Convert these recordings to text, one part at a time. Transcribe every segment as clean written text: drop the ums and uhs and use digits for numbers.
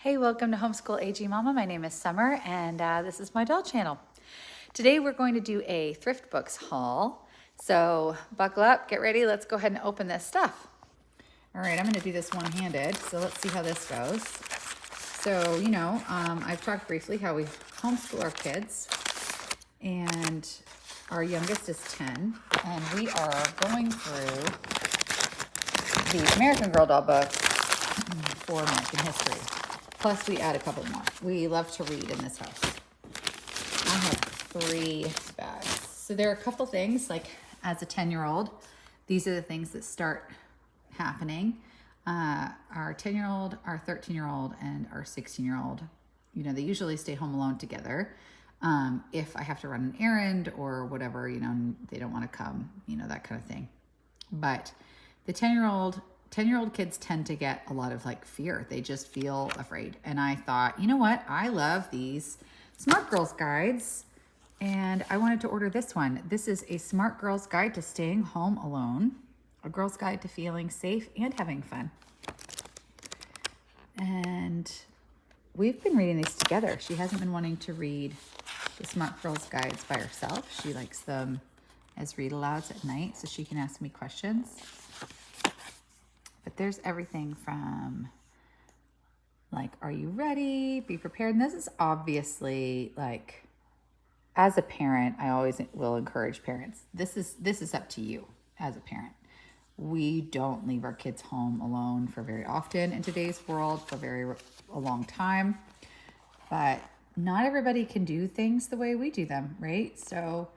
Hey, welcome to Homeschool AG Mama. My name is Summer, and this is my doll channel. Today we're going to do a thrift books haul. So buckle up, get ready. Let's go ahead and open this stuff. All right, I'm going to do this one-handed. So let's see how this goes. So, I've talked briefly how we homeschool our kids, and our youngest is 10, and we are going through the American Girl doll books for American history. Plus, we add a couple more. We love to read in this house. I have 3 bags. So there are a couple things, like as a 10-year-old, these are the things that start happening. Our 10-year-old, our 13-year-old, and our 16-year-old, they usually stay home alone together. If I have to run an errand or whatever, they don't want to come, that kind of thing. But the 10-year-old kids tend to get a lot of fear. They just feel afraid. And I thought, you know what? I love these Smart Girls guides, and I wanted to order this one. This is a Smart Girls Guide to Staying Home Alone, a girl's guide to feeling safe and having fun. And we've been reading these together. She hasn't been wanting to read the Smart Girls guides by herself. She likes them as read alouds at night so she can ask me questions. But there's everything from are you ready? Be prepared. And this is obviously as a parent, I always will encourage parents. This is up to you as a parent. We don't leave our kids home alone for very often in today's world for a long time. But not everybody can do things the way we do them, right? So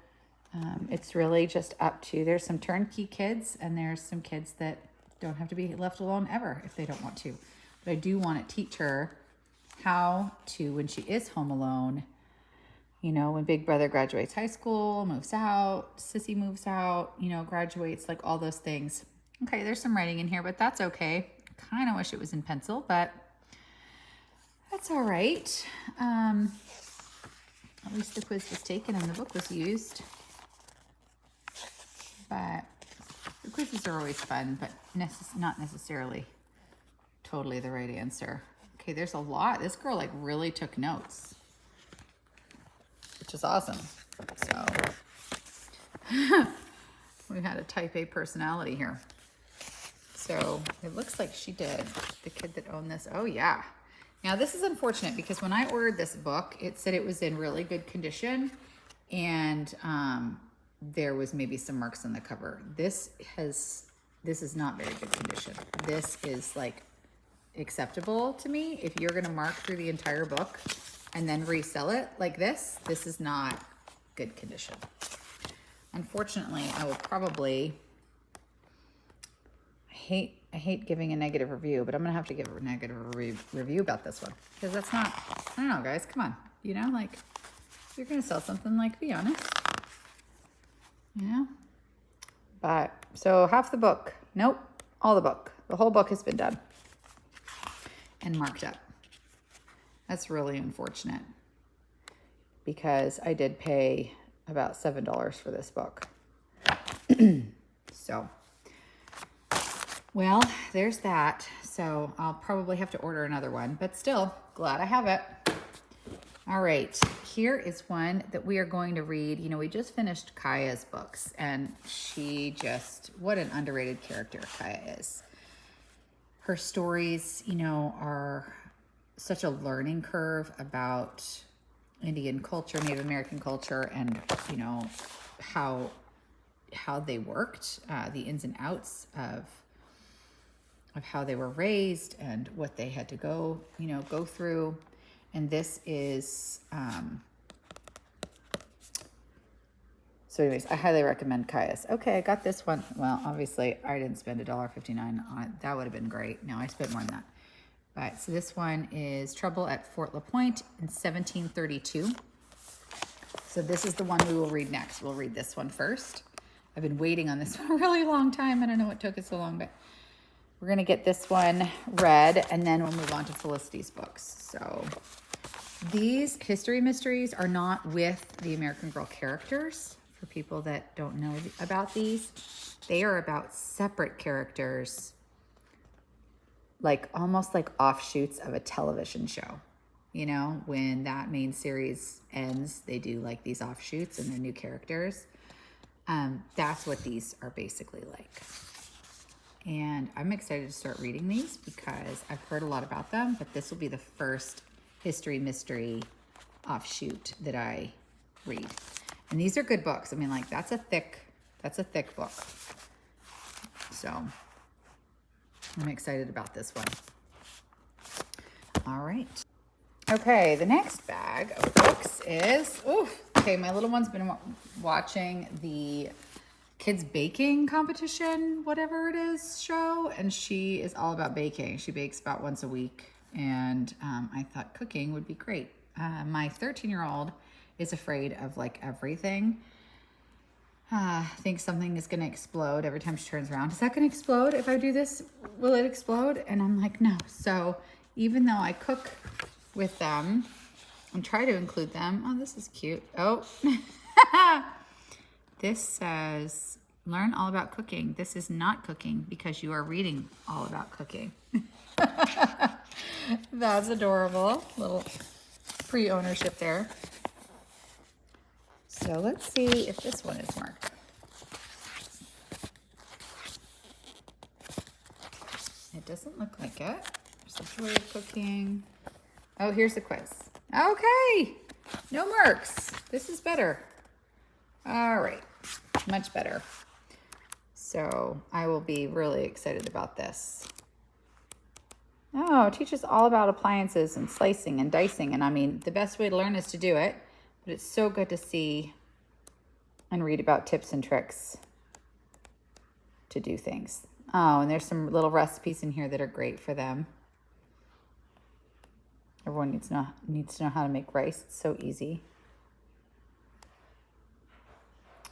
it's really just up to, there's some turnkey kids and there's some kids that don't have to be left alone ever if they don't want to. But I do want to teach her how to, when she is home alone, when Big Brother graduates high school, moves out, Sissy moves out, graduates, all those things. Okay, there's some writing in here, but that's okay. Kind of wish it was in pencil, but that's all right. At least the quiz was taken and the book was used. But the quizzes are always fun, but not necessarily totally the right answer. Okay, there's a lot. This girl really took notes, which is awesome. So we had a type A personality here. So it looks like she did. The kid that owned this. Oh yeah. Now this is unfortunate because when I ordered this book, it said it was in really good condition, and there was maybe some marks on the cover. This is not very good condition. This is acceptable to me. If you're gonna mark through the entire book and then resell it like this is not good condition. Unfortunately, I will probably, I hate giving a negative review, but I'm gonna have to give a negative review about this one because that's not, I don't know, guys, come on. If you're gonna sell something, be honest. But so half the book, nope, all the book, the whole book has been done and marked up. That's really unfortunate because I did pay about $7 for this book. So, well, there's that. So I'll probably have to order another one, but still glad I have it. All right, here is one that we are going to read. We just finished Kaya's books, and what an underrated character Kaya is. Her stories, are such a learning curve about Indian culture, Native American culture, and, how they worked, the ins and outs of how they were raised and what they had to go through. And this is, so anyways, I highly recommend Kaya's. Okay, I got this one. Well, obviously I didn't spend $1.59 on it. That would have been great. No, I spent more than that. But so this one is Trouble at Fort LaPointe in 1732. So this is the one we will read next. We'll read this one first. I've been waiting on this one a really long time. I don't know what took it so long, but we're going to get this one read, and then we'll move on to Felicity's books. So these history mysteries are not with the American Girl characters. For people that don't know about these, they are about separate characters like almost like offshoots of a television show. You know, when that main series ends, they do like these offshoots and they're new characters. That's what these are basically like. And I'm excited to start reading these because I've heard a lot about them, but this will be the first history mystery offshoot that I read. And these are good books. I mean, like that's a thick book. So I'm excited about this one. All right. Okay, the next bag of books is, okay, my little one's been watching the kids baking competition, whatever it is, show, and she is all about baking. She bakes about once a week, and I thought cooking would be great. My 13-year-old is afraid of like everything. Thinks something is going to explode every time she turns around. Is that going to explode if I do this? Will it explode? And I'm like, no. So even though I cook with them and try to include them. Oh, this is cute. Oh, this says, learn all about cooking. This is not cooking because you are reading all about cooking. That's adorable. Little pre-ownership there. So let's see if this one is marked. It doesn't look like it. There's a joy of cooking. Oh, here's the quiz. Okay, no marks. This is better. All right, much better. So I will be really excited about this. Oh, it teaches all about appliances and slicing and dicing. And I mean, the best way to learn is to do it. But it's so good to see and read about tips and tricks to do things. Oh, and there's some little recipes in here that are great for them. Everyone needs to know how to make rice. It's so easy.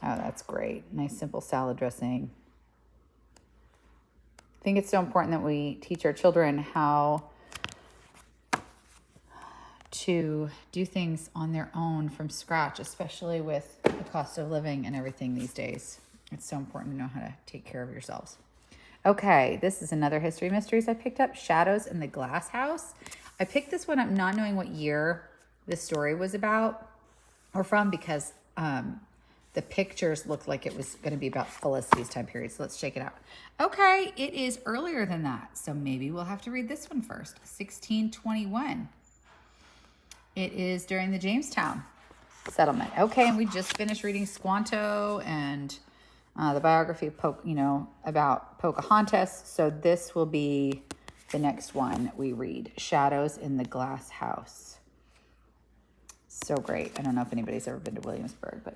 Oh, that's great. Nice simple salad dressing. I think it's so important that we teach our children how to do things on their own from scratch, especially with the cost of living and everything these days. It's so important to know how to take care of yourselves. Okay, this is another History Mysteries I picked up, Shadows in the Glass House. I picked this one up not knowing what year the story was about or from because the pictures looked like it was going to be about Felicity's time period. So let's check it out. Okay, it is earlier than that. So maybe we'll have to read this one first. 1621. It is during the Jamestown settlement. Okay, and we just finished reading Squanto and the biography of about Pocahontas. So this will be the next one we read, Shadows in the Glass House. So great. I don't know if anybody's ever been to Williamsburg, but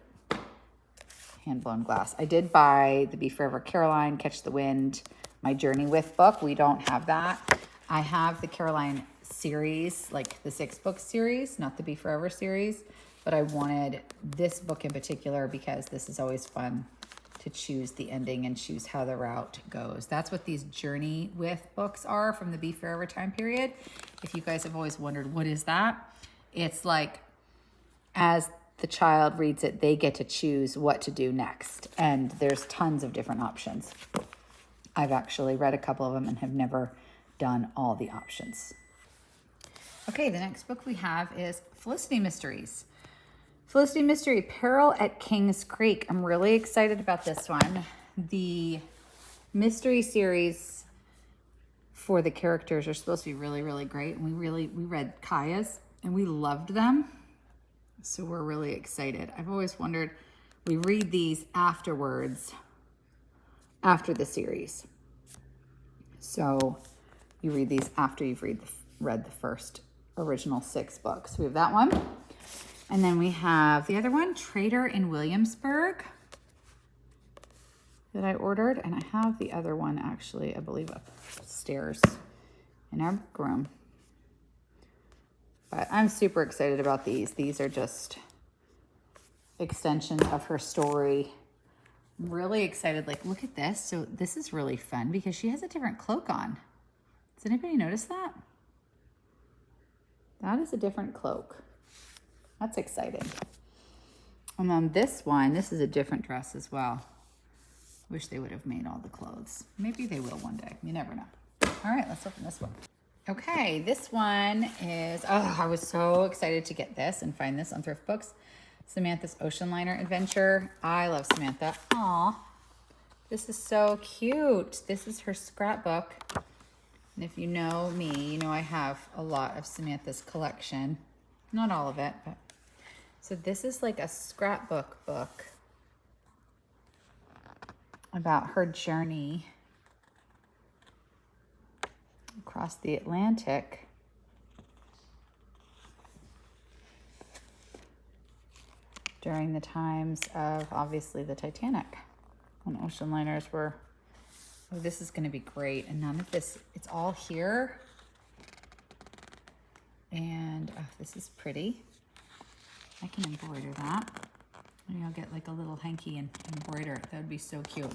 hand-blown glass. I did buy the Be Forever Caroline, Catch the Wind, My Journey With book. We don't have that. I have the Caroline series, like the 6-book series, not the Be Forever series, but I wanted this book in particular because this is always fun to choose the ending and choose how the route goes. That's what these Journey With books are from the Be Forever time period. If you guys have always wondered, what is that? It's like, as the child reads it, they get to choose what to do next. And there's tons of different options. I've actually read a couple of them and have never done all the options. Okay, the next book we have is Felicity Mysteries. Felicity Mystery, Peril at Kings Creek. I'm really excited about this one. The mystery series for the characters are supposed to be really, really great. And we read Kaya's and we loved them. So we're really excited. I've always wondered, we read these afterwards, after the series. So you read these after you've read the first original 6 books. We have that one. And then we have the other one, Trader in Williamsburg, that I ordered. And I have the other one actually, I believe, upstairs in our book room. But I'm super excited about these. These are just extensions of her story. I'm really excited. Like, look at this. So this is really fun because she has a different cloak on. Does anybody notice that? That is a different cloak. That's exciting. And then this one, this is a different dress as well. Wish they would have made all the clothes. Maybe they will one day. You never know. All right, let's open this one. Okay, this one is, oh, I was so excited to get this and find this on Thrift Books. Samantha's Ocean Liner Adventure. I love Samantha. Aw, this is so cute. This is her scrapbook. And if you know me, you know I have a lot of Samantha's collection. Not all of it, but. So this is like a scrapbook book about her journey across the Atlantic during the times of, obviously, the Titanic, when ocean liners were, oh, this is going to be great. And none of this, it's all here. And oh, this is pretty. I can embroider that. Maybe I'll get like a little hanky and embroider it. That would be so cute.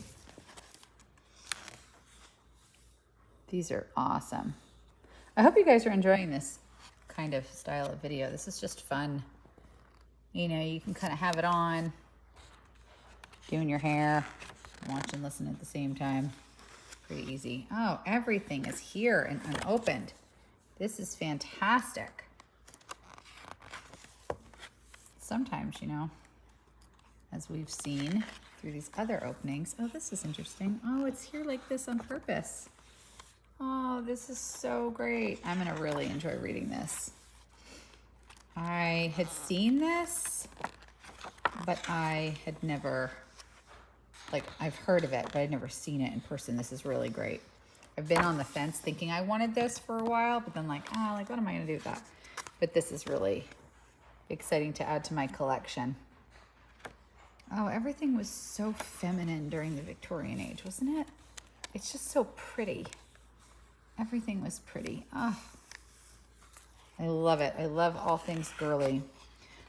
These are awesome. I hope you guys are enjoying this kind of style of video. This is just fun. You know, you can kind of have it on, doing your hair, watch and listen at the same time. Pretty easy. Oh, everything is here and unopened. This is fantastic. Sometimes, you know, as we've seen through these other openings. Oh, this is interesting. Oh, it's here like this on purpose. Oh, this is so great. I'm going to really enjoy reading this. I had seen this, but I had never, like, I've heard of it, but I'd never seen it in person. This is really great. I've been on the fence thinking I wanted this for a while, but then like, what am I going to do with that? But this is really exciting to add to my collection. Oh, everything was so feminine during the Victorian age, wasn't it? It's just so pretty. Everything was pretty. Oh, I love it. I love all things girly.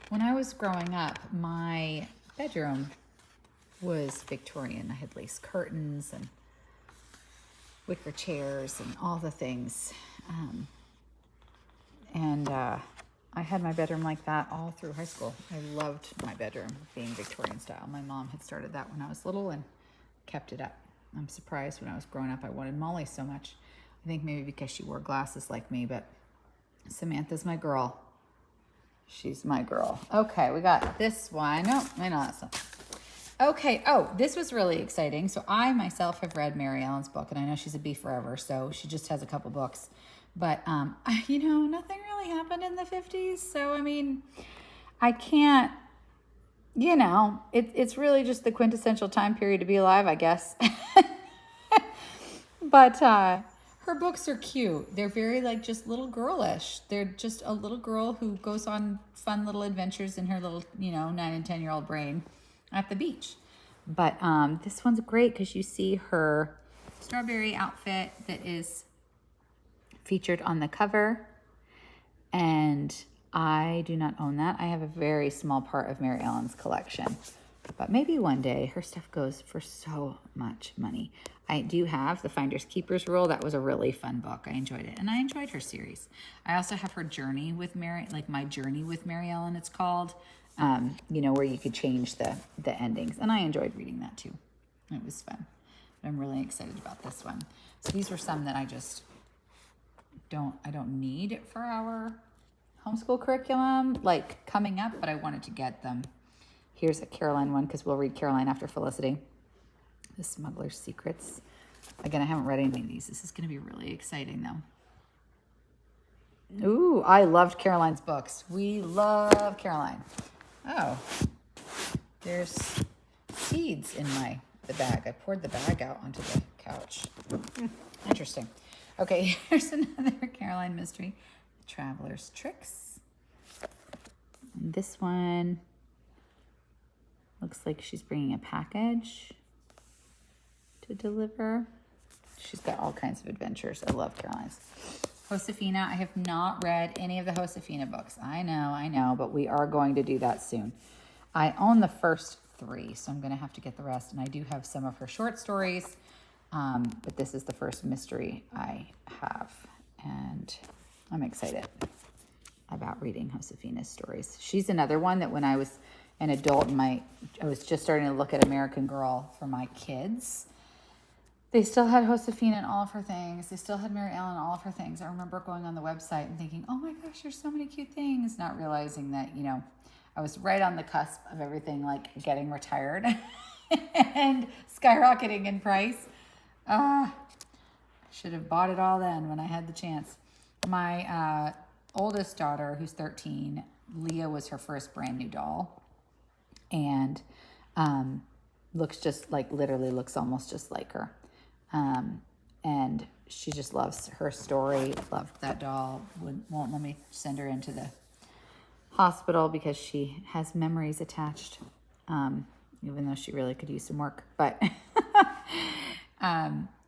When I was growing up, my bedroom was Victorian. I had lace curtains and wicker chairs and all the things. I had my bedroom like that all through high school. I loved my bedroom being Victorian style. My mom had started that when I was little and kept it up. I'm surprised when I was growing up I wanted Molly so much. I think maybe because she wore glasses like me, but Samantha's my girl. She's my girl. Okay, we got this one. Oh, I know that's not. Okay, oh, this was really exciting. So I myself have read Mary Ellen's book, and I know she's a bee forever, so she just has a couple books. But, you know, nothing really happened in the 50s. So, I mean, I can't, you know, it's really just the quintessential time period to be alive, I guess. But her books are cute. They're very, like, just little girlish. They're just a little girl who goes on fun little adventures in her little, you know, 9 and 10-year-old brain at the beach. But this one's great because you see her strawberry outfit that is featured on the cover, and I do not own that. I have a very small part of Mary Ellen's collection, but maybe one day. Her stuff goes for so much money. I do have the Finders Keepers Rule. That was a really fun book. I enjoyed it, and I enjoyed her series. I also have her Journey with Mary, like My Journey with Mary Ellen, it's called. You know, where you could change the endings, and I enjoyed reading that too. It was fun. But I'm really excited about this one. So these were some that I just don't need for our homeschool curriculum, like coming up, but I wanted to get them. Here's a Caroline one, because we'll read Caroline after Felicity. The Smuggler's Secrets. Again, I haven't read any of these. This is going to be really exciting, though. Ooh, I loved Caroline's books. We love Caroline. Oh, there's seeds in the bag. I poured the bag out onto the couch. Interesting. Okay, here's another Caroline mystery. Traveler's Tricks. And this one looks like she's bringing a package to deliver. She's got all kinds of adventures. I love Caroline's. Josefina, I have not read any of the Josefina books. I know, but we are going to do that soon. I own the first 3, so I'm going to have to get the rest, and I do have some of her short stories, but this is the first mystery I have, and I'm excited about reading Josefina's stories. She's another one that when I was an adult, I was just starting to look at American Girl for my kids. They still had Josephine and all of her things. They still had Mary Ellen and all of her things. I remember going on the website and thinking, oh my gosh, there's so many cute things, not realizing that, you know, I was right on the cusp of everything like getting retired and skyrocketing in price. I should have bought it all then when I had the chance. My oldest daughter, who's 13, Leah was her first brand new doll. And looks just like, literally looks almost just like her. And she just loves her story, loved that doll, won't let me send her into the hospital because she has memories attached, even though she really could use some work. But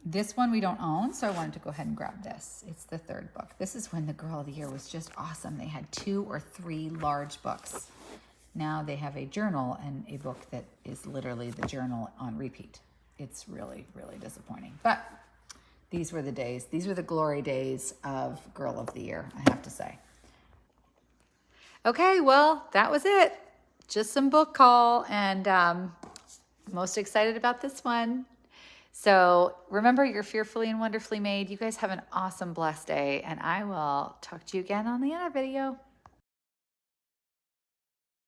this one we don't own, so I wanted to go ahead and grab this. It's the third book. This is when the Girl of the Year was just awesome. They had 2 or 3 large books. Now they have a journal and a book that is literally the journal on repeat. It's really, really disappointing. But these were the days. These were the glory days of Girl of the Year, I have to say. Okay, well, that was it. Just some book haul, and most excited about this one. So remember, you're fearfully and wonderfully made. You guys have an awesome, blessed day, and I will talk to you again on the other video.